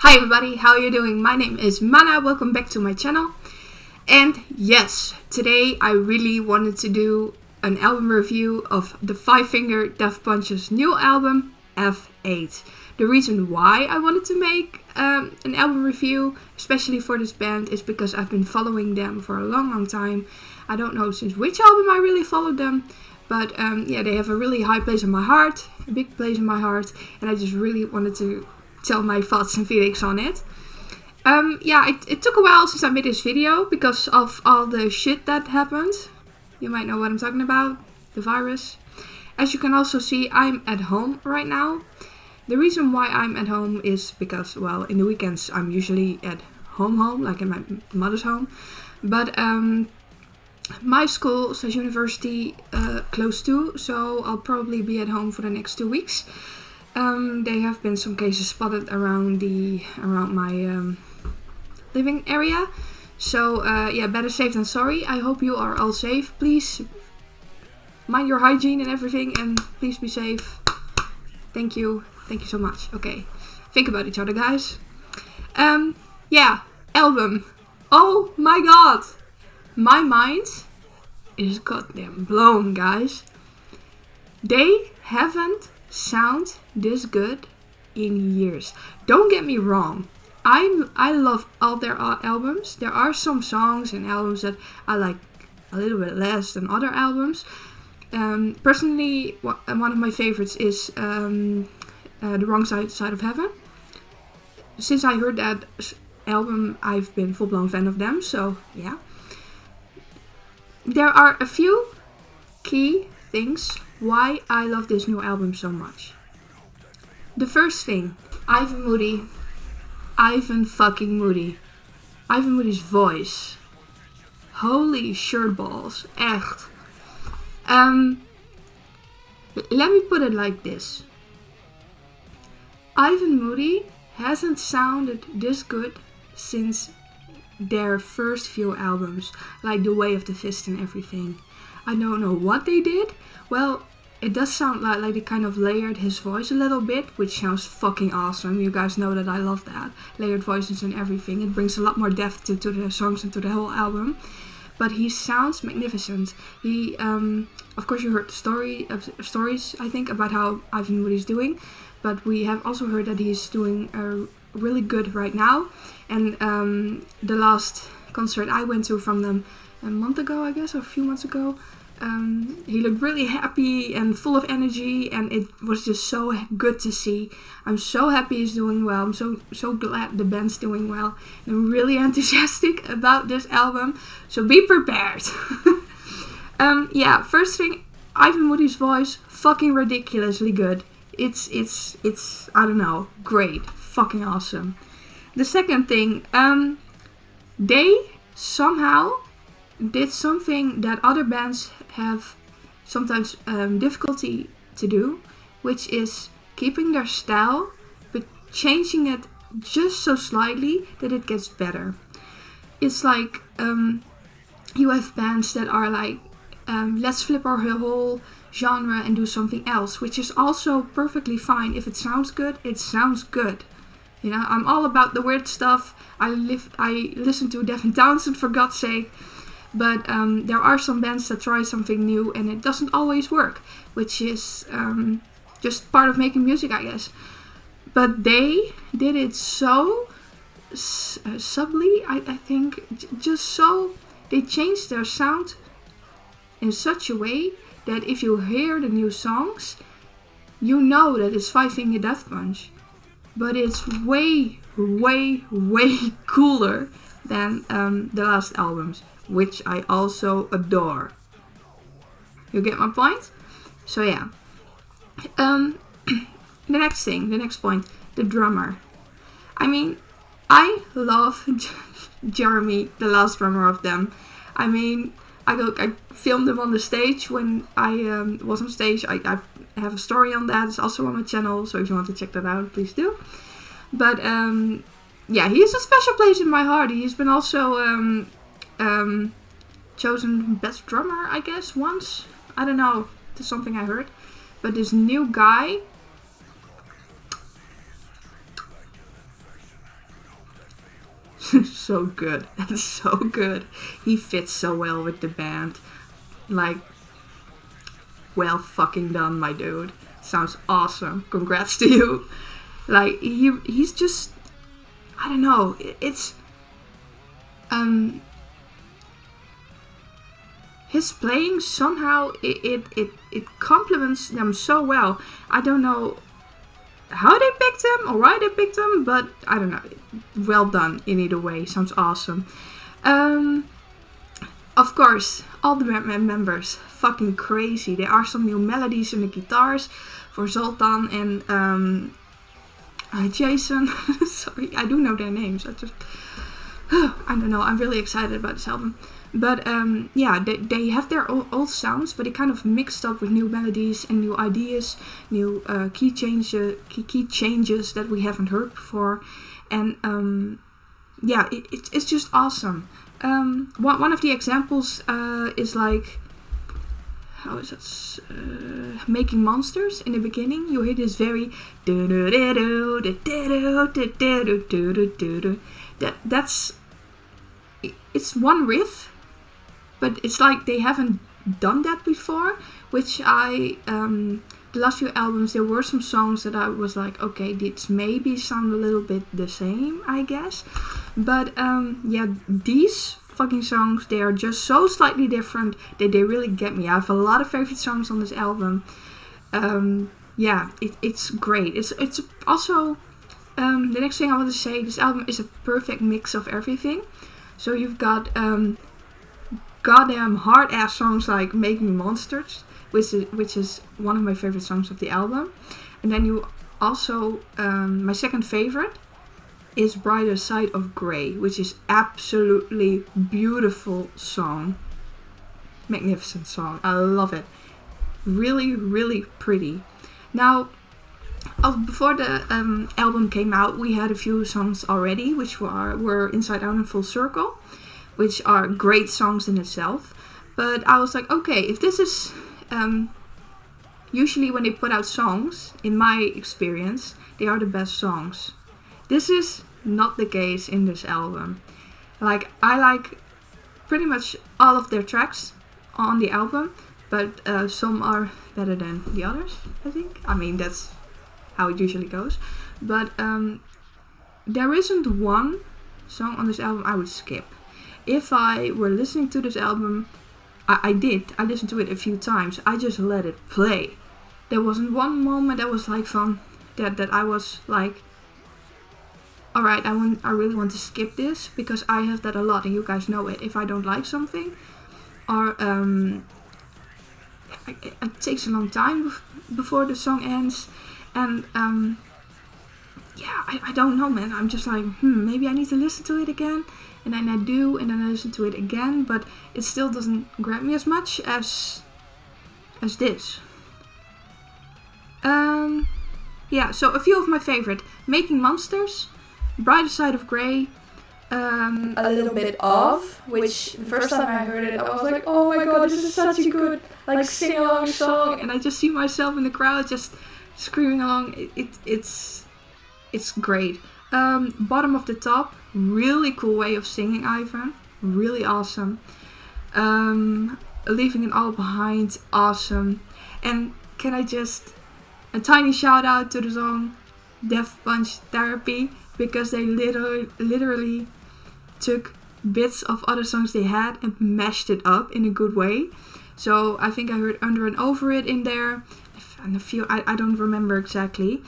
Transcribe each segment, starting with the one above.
Hi everybody, how are you doing? My name is Mana, welcome back to my channel. And yes, today I really wanted to do an album review of the FIVEFINGERDEATHPUNCH's new album, F8. The reason why I wanted to make an album review, especially for this band, is because I've been following them for a long time. I don't know since which album I really followed them, but yeah, they have a really high place in my heart, a big place in my heart, and I just really wanted to tell my thoughts and feelings on it. It took a while since I made this video because of all the shit that happened. You might know what I'm talking about, the virus. As you can also see, I'm at home right now. The reason why I'm at home is because, well, in the weekends I'm usually at home, like in my mother's home. But my school / university closed too, so I'll probably be at home for the next 2 weeks. There have been some cases spotted around my living area. So yeah, better safe than sorry. I hope you are all safe. Please mind your hygiene and everything, and please be safe. Thank you so much. Okay, think about each other, guys. Yeah, album. Oh my god, my mind is goddamn blown, guys. They haven't sound this good in years. Don't get me wrong, I love all their albums. There are some songs and albums that I like a little bit less than other albums. Personally, one of my favorites is The Wrong Side of Heaven. Since I heard that album, I've been full-blown fan of them, so yeah. There are a few key things why I love this new album so much. The first thing, Ivan Moody. Ivan fucking Moody. Ivan Moody's voice. Holy shirtballs. Echt. Let me put it like this. Ivan Moody hasn't sounded this good since their first few albums, like The Way of the Fist and everything. I don't know what they did. Well, it does sound like they kind of layered his voice a little bit, which sounds fucking awesome. You guys know that I love that. Layered voices and everything. It brings a lot more depth to the songs and to the whole album. But he sounds magnificent. He, of course you heard the stories, I think, about how Ivan Moody's doing. But we have also heard that he's doing really good right now. And the last concert I went to from them a month ago, I guess, or a few months ago, he looked really happy and full of energy, and it was just so good to see. I'm so happy he's doing well. I'm so glad the band's doing well. And I'm really enthusiastic about this album, so be prepared. Yeah, first thing, Ivan Moody's voice, fucking ridiculously good. It's I don't know, great, fucking awesome. The second thing, they somehow did something that other bands have sometimes difficulty to do, which is keeping their style but changing it just so slightly that it gets better. It's like you have bands that are like, let's flip our whole genre and do something else, which is also perfectly fine. If it sounds good, it sounds good. You know, I'm all about the weird stuff. I listen to Devin Townsend, for God's sake. But there are some bands that try something new and it doesn't always work, which is just part of making music, I guess. But they did it so subtly, I think, just so they changed their sound in such a way that if you hear the new songs, you know that it's FIVEFINGERDEATHPUNCH. But it's way, way, way cooler than the last albums, which I also adore. You get my point? So yeah. The next point, the drummer. I mean, I love Jeremy, the last drummer of them. I mean, I filmed him on the stage when I was on stage. I have a story on that. It's also on my channel, so if you want to check that out, please do. But yeah, he has a special place in my heart. He's been also chosen best drummer, I guess, once. I don't know. It's something I heard. But this new guy, so good. That's so good. He fits so well with the band. Like, well fucking done, my dude. Sounds awesome. Congrats to you. Like, he's just, I don't know. It's his playing somehow it complements them so well. I don't know how they picked him or why they picked him, but I don't know. Well done in either way. Sounds awesome. Of course, all the members fucking crazy. There are some new melodies in the guitars for Zoltan and Jason. Sorry, I do know their names. I don't know. I'm really excited about this album. But yeah, they have their old sounds, but they kind of mixed up with new melodies and new ideas, new key changes that we haven't heard before. And yeah, it's just awesome. One of the examples is like, how is it? Making Monsters. In the beginning, you hear this very that's it's one riff, but it's like they haven't done that before, which the last few albums, there were some songs that I was like, okay, these maybe sound a little bit the same, I guess. But yeah, these fucking songs, they are just so slightly different that they really get me. I have a lot of favorite songs on this album. Yeah, it's great. It's also, the next thing I want to say, this album is a perfect mix of everything. So you've got goddamn hard ass songs like Making Monsters, which is one of my favorite songs of the album. And then you also, my second favorite is Brighter Side of Grey, which is absolutely beautiful song. Magnificent song. I love it. Really, really pretty. Now, before the album came out, we had a few songs already, which were Inside Out and Full Circle, which are great songs in itself. But I was like, okay, if this is... usually when they put out songs, in my experience, they are the best songs. This is not the case in this album. Like, I like pretty much all of their tracks on the album, but some are better than the others, I think. I mean, that's how it usually goes. But there isn't one song on this album I would skip. If I were listening to this album, I listened to it a few times. I just let it play. There wasn't one moment that was like that I was like, alright, I really want to skip this, because I have that a lot and you guys know it. If I don't like something, or it takes a long time before the song ends, and yeah, I don't know, man. I'm just like, maybe I need to listen to it again. And then I do, and then I listen to it again, but it still doesn't grab me as much as this. Yeah, so a few of my favorite: Making Monsters, Brighter Side of Grey, a little bit of, which the first time I heard it, I was like, oh my god, this is such a good like sing-along song, and I just see myself in the crowd just screaming along. It's great. Bottom of the Top, really cool way of singing, Ivan. Really awesome. Leaving It All Behind, awesome. And can I just, a tiny shout out to the song Death Punch Therapy, because they literally took bits of other songs they had and mashed it up in a good way. So I think I heard Under and Over It in there, and a few, I don't remember exactly.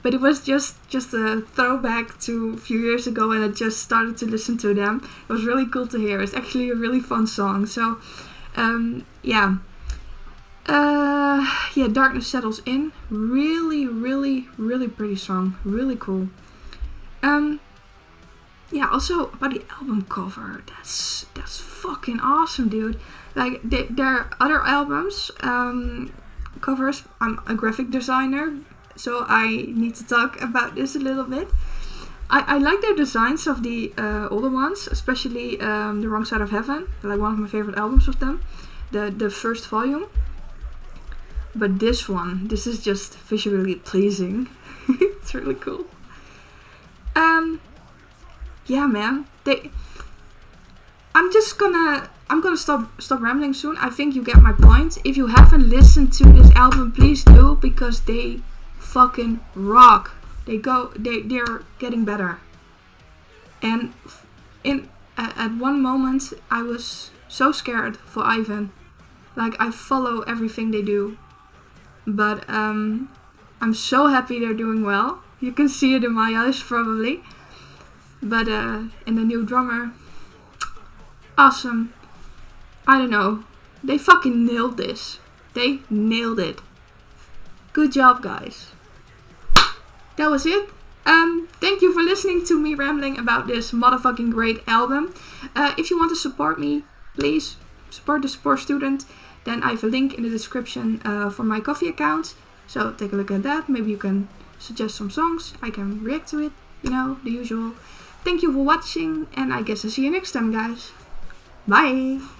But it was just a throwback to a few years ago, and I just started to listen to them. It was really cool to hear. It's actually a really fun song. So, yeah. Yeah, Darkness Settles In. Really, really, really pretty song. Really cool. Yeah, also about the album cover. That's fucking awesome, dude. Like, their other albums, covers, I'm a graphic designer, so I need to talk about this a little bit. I like their designs of the older ones, especially The Wrong Side of Heaven, like one of my favorite albums of them, the first volume. But this one, this is just visually pleasing. It's really cool. yeah, man. I'm gonna stop rambling soon. I think you get my point. If you haven't listened to this album, please do, because they fucking rock. They're getting better. And at one moment I was so scared for Ivan. Like, I follow everything they do. But I'm so happy they're doing well. You can see it in my eyes probably. But and the new drummer, awesome. I don't know. They fucking nailed this. They nailed it. Good job, guys. That was it. Thank you for listening to me rambling about this motherfucking great album. If you want to support me, please support the Sport Student. Then I have a link in the description for my Ko-fi account. So take a look at that. Maybe you can suggest some songs. I can react to it. You know, the usual. Thank you for watching. And I guess I'll see you next time, guys. Bye.